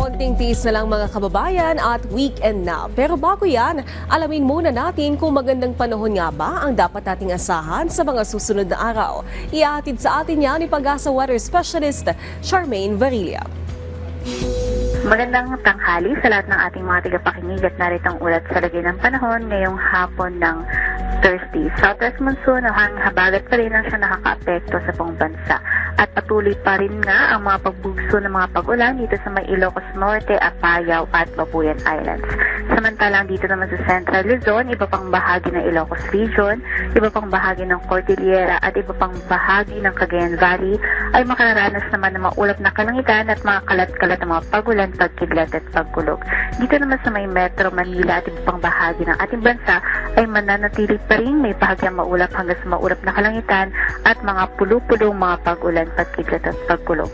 Konting tiis na lang mga kababayan at weekend na. Pero bago yan, alamin muna natin kung magandang panahon nga ba ang dapat nating asahan sa mga susunod na araw. Ihahatid sa atin yan ni Pag-asa Weather Specialist Charmaine Varilla. Magandang tanghali sa lahat ng ating mga tagapakinig at narito ang ulat sa lagay ng panahon ngayong hapon ng Thursday. Southwest monsoon hanggang habagat pa rin ang siya nakakaapekto sa buong bansa. At patuloy pa rin nga ang mga pagbugso ng mga pag-ulan dito sa may Ilocos Norte, Apayao at Babuyan Islands. Samantalang dito naman sa Central Luzon, iba pang bahagi ng Ilocos Region, iba pang bahagi ng Cordillera at iba pang bahagi ng Cagayan Valley ay makararanas naman ng maulap na kalangitan at mga kalat-kalat ng mga pag-ulan, pagkidlat at pagkulog. Dito naman sa may Metro Manila at iba pang bahagi ng ating bansa ay mananatili pa rin may bahagyang maulap hanggang sa maulap na kalangitan at mga pulo-pulong mga pag-ulan, pagkidlat at pagkulog.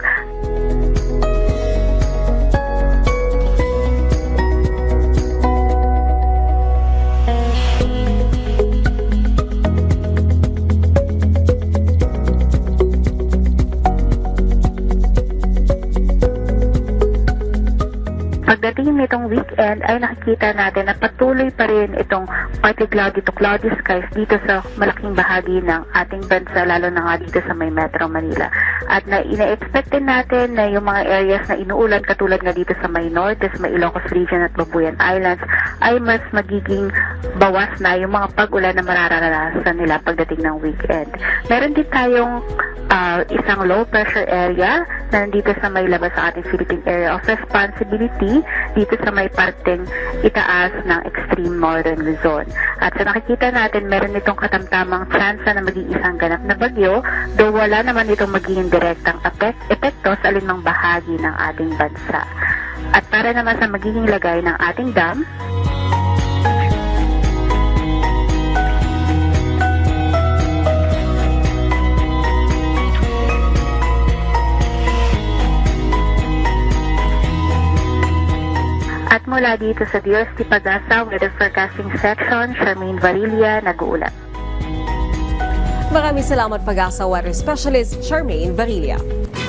Pagdating nitong weekend ay nakikita natin na patuloy pa rin itong partly cloudy to cloudy skies dito sa malaking bahagi ng ating bansa, lalo na nga dito sa may Metro Manila. At ina-expect din natin na yung mga areas na inuulan katulad nga dito sa may Norte, sa may Ilocos Region at Babuyan Islands ay mas magiging bawas na yung mga pag-ulan na mararanasan nila pagdating ng weekend. Meron din tayong isang low pressure area na nandito sa may labas sa ating Philippine Area of Responsibility dito sa may parteng itaas ng extreme northern Luzon. At sa nakikita natin, meron itong katamtamang tsansa na maging isang ganap na bagyo, though wala naman itong magiging direktang epekto sa alinmang bahagi ng ating bansa. At para naman sa magiging lagay ng ating dam, at mula dito sa DOST Pag-asa Weather Forecasting Section, Charmaine Varilla, nag-uulat. Maraming salamat Pag-asa Weather Specialist Charmaine Varilla.